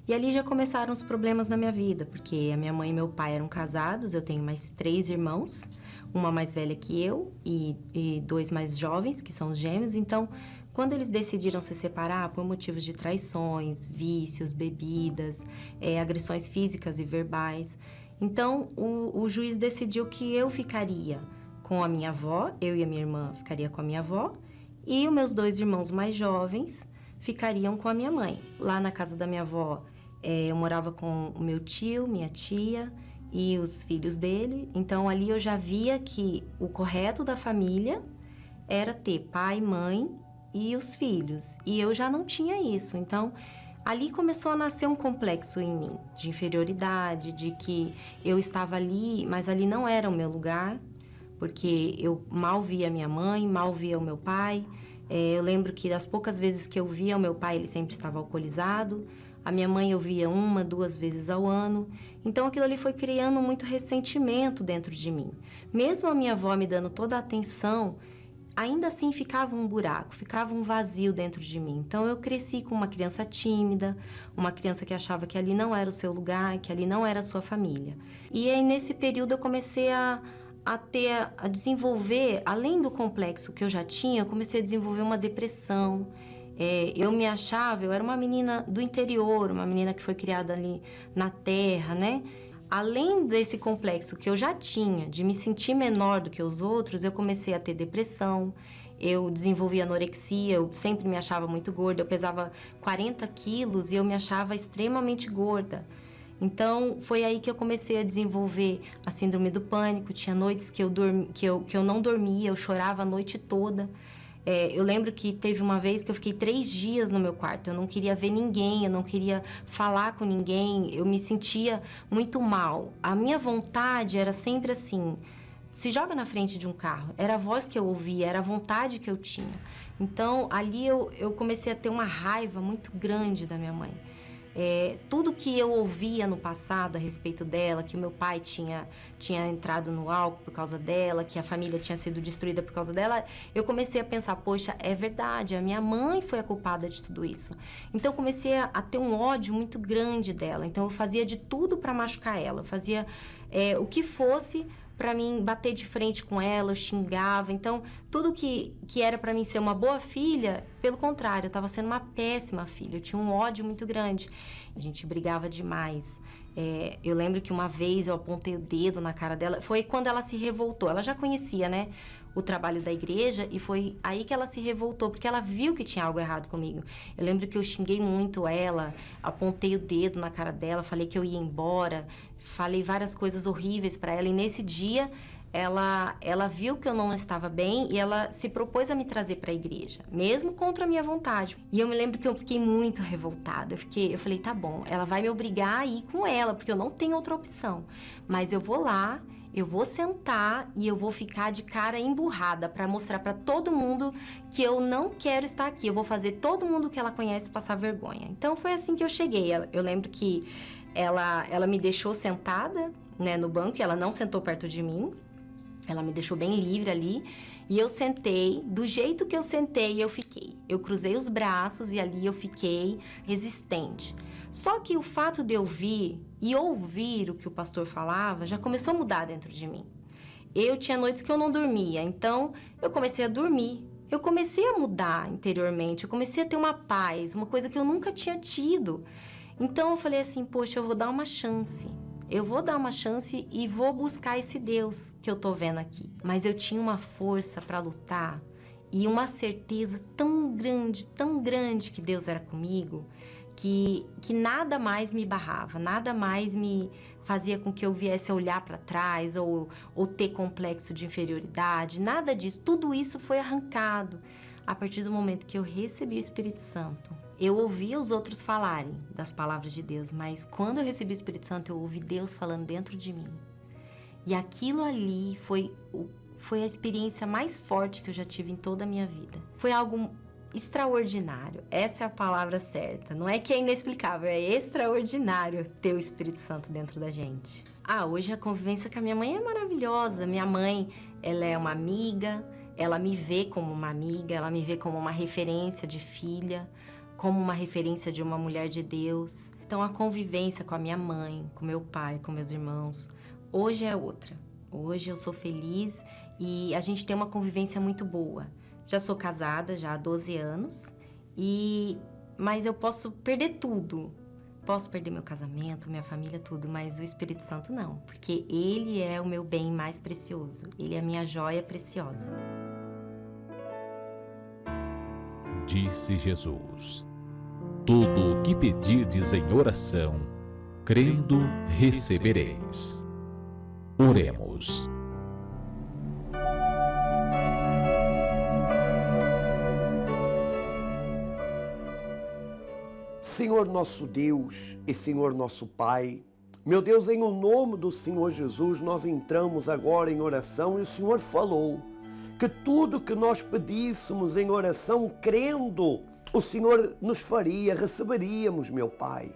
E ali já começaram os problemas na minha vida, porque a minha mãe e meu pai eram casados, eu tenho mais 3 irmãos, uma mais velha que eu e 2 mais jovens, que são os gêmeos. Então, quando eles decidiram se separar por motivos de traições, vícios, bebidas, agressões físicas e verbais, então o juiz decidiu que eu ficaria com a minha avó, eu e a minha irmã ficaria com a minha avó, e os meus 2 irmãos mais jovens ficariam com a minha mãe. Lá na casa da minha avó, eu morava com o meu tio, minha tia e os filhos dele. Então, ali eu já via que o correto da família era ter pai, mãe e os filhos. E eu já não tinha isso. Então, ali começou a nascer um complexo em mim, de inferioridade, de que eu estava ali, mas ali não era o meu lugar, porque eu mal via minha mãe, mal via o meu pai. Eu lembro que das poucas vezes que eu via o meu pai, ele sempre estava alcoolizado. A minha mãe eu via 1, 2 vezes ao ano. Então aquilo ali foi criando muito ressentimento dentro de mim. Mesmo a minha avó me dando toda a atenção, ainda assim ficava um buraco, ficava um vazio dentro de mim. Então eu cresci com uma criança tímida, uma criança que achava que ali não era o seu lugar, que ali não era a sua família. E aí nesse período eu comecei a desenvolver, além do complexo que eu já tinha, eu comecei a desenvolver uma depressão. Eu me achava, eu era uma menina do interior, uma menina que foi criada ali na terra, né? Além desse complexo que eu já tinha, de me sentir menor do que os outros, eu comecei a ter depressão, eu desenvolvi anorexia, eu sempre me achava muito gorda, eu pesava 40 quilos e eu me achava extremamente gorda. Então, foi aí que eu comecei a desenvolver a síndrome do pânico. Tinha noites que eu não dormia, eu chorava a noite toda. Eu lembro que teve uma vez que eu fiquei 3 dias no meu quarto. Eu não queria ver ninguém, eu não queria falar com ninguém. Eu me sentia muito mal. A minha vontade era sempre assim: se joga na frente de um carro. Era a voz que eu ouvia, era a vontade que eu tinha. Então, ali eu comecei a ter uma raiva muito grande da minha mãe. Tudo que eu ouvia no passado a respeito dela, que o meu pai tinha entrado no álcool por causa dela, que a família tinha sido destruída por causa dela, eu comecei a pensar, poxa, é verdade, a minha mãe foi a culpada de tudo isso. Então eu comecei a ter um ódio muito grande dela. Então eu fazia de tudo para machucar ela, eu fazia o que fosse para mim bater de frente com ela, eu xingava. Então, tudo que era para mim ser uma boa filha, pelo contrário, eu estava sendo uma péssima filha. Eu tinha um ódio muito grande. A gente brigava demais. Eu lembro que uma vez eu apontei o dedo na cara dela. Foi quando ela se revoltou. Ela já conhecia, né, o trabalho da igreja, e foi aí que ela se revoltou, porque ela viu que tinha algo errado comigo. Eu lembro que eu xinguei muito ela, apontei o dedo na cara dela, falei que eu ia embora, falei várias coisas horríveis para ela, e nesse dia ela viu que eu não estava bem e ela se propôs a me trazer para a igreja, mesmo contra a minha vontade. E eu me lembro que eu fiquei muito revoltada. Eu falei, tá bom, ela vai me obrigar a ir com ela, porque eu não tenho outra opção. Mas eu vou lá, eu vou sentar e eu vou ficar de cara emburrada para mostrar para todo mundo que eu não quero estar aqui. Eu vou fazer todo mundo que ela conhece passar vergonha. Então foi assim que eu cheguei. Eu lembro que ela me deixou sentada, né, no banco, e ela não sentou perto de mim. Ela me deixou bem livre ali, e eu sentei, do jeito que eu sentei, eu fiquei. Eu cruzei os braços e ali eu fiquei resistente. Só que o fato de eu vir e ouvir o que o pastor falava já começou a mudar dentro de mim. Eu tinha noites que eu não dormia, então eu comecei a dormir. Eu comecei a mudar interiormente, eu comecei a ter uma paz, uma coisa que eu nunca tinha tido. Então eu falei assim, poxa, eu vou dar uma chance. Eu vou dar uma chance e vou buscar esse Deus que eu tô vendo aqui. Mas eu tinha uma força para lutar e uma certeza tão grande que Deus era comigo, que nada mais me barrava, nada mais me fazia com que eu viesse a olhar para trás ou ter complexo de inferioridade, nada disso. Tudo isso foi arrancado a partir do momento que eu recebi o Espírito Santo. Eu ouvia os outros falarem das palavras de Deus, mas quando eu recebi o Espírito Santo, eu ouvi Deus falando dentro de mim. E aquilo ali foi a experiência mais forte que eu já tive em toda a minha vida. Foi algo extraordinário, essa é a palavra certa. Não é que é inexplicável, é extraordinário ter o Espírito Santo dentro da gente. Hoje a convivência com a minha mãe é maravilhosa. Minha mãe, ela é uma amiga, ela me vê como uma amiga, ela me vê como uma referência de filha, como uma referência de uma mulher de Deus. Então a convivência com a minha mãe, com meu pai, com meus irmãos, hoje é outra. Hoje eu sou feliz e a gente tem uma convivência muito boa. Já sou casada já há 12 anos, mas eu posso perder tudo. Posso perder meu casamento, minha família, tudo, mas o Espírito Santo não, porque Ele é o meu bem mais precioso. Ele é a minha joia preciosa. Disse Jesus: tudo o que pedirdes em oração, crendo, recebereis. Oremos. Senhor nosso Deus e Senhor nosso Pai, meu Deus, em o nome do Senhor Jesus, nós entramos agora em oração e o Senhor falou que tudo que nós pedíssemos em oração, crendo, o Senhor nos faria, receberíamos, meu Pai.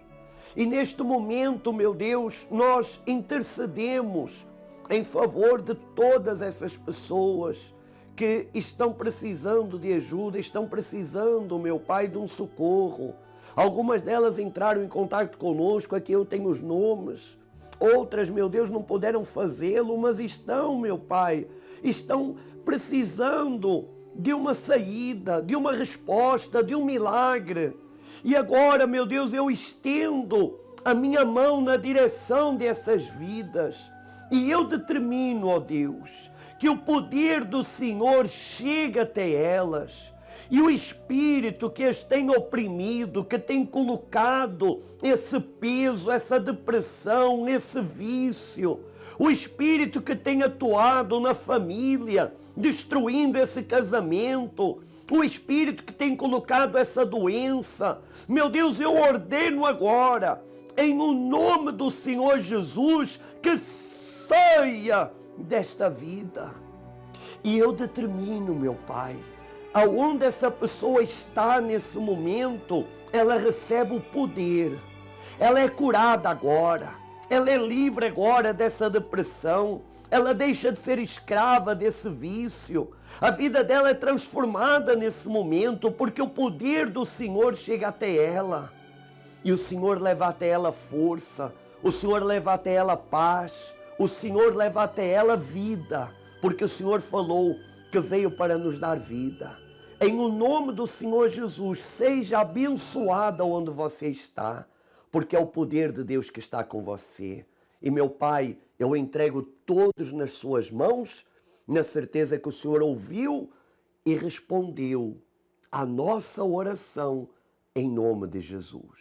E neste momento, meu Deus, nós intercedemos em favor de todas essas pessoas que estão precisando de ajuda, estão precisando, meu Pai, de um socorro. Algumas delas entraram em contato conosco, aqui eu tenho os nomes. Outras, meu Deus, não puderam fazê-lo, mas estão, meu Pai, estão precisando de uma saída, de uma resposta, de um milagre. E agora, meu Deus, eu estendo a minha mão na direção dessas vidas. E eu determino, ó Deus, que o poder do Senhor chegue até elas. E o espírito que as tem oprimido, que tem colocado esse peso, essa depressão, nesse vício, o espírito que tem atuado na família, destruindo esse casamento, o espírito que tem colocado essa doença, meu Deus, eu ordeno agora, em o nome do Senhor Jesus, que saia desta vida. E eu determino, meu Pai, aonde essa pessoa está nesse momento, ela recebe o poder, ela é curada agora, ela é livre agora dessa depressão, ela deixa de ser escrava desse vício, a vida dela é transformada nesse momento, porque o poder do Senhor chega até ela, e o Senhor leva até ela força, o Senhor leva até ela paz, o Senhor leva até ela vida, porque o Senhor falou que veio para nos dar vida. Em o nome do Senhor Jesus, seja abençoada onde você está, porque é o poder de Deus que está com você. E meu Pai, eu entrego todos nas suas mãos, na certeza que o Senhor ouviu e respondeu à nossa oração em nome de Jesus.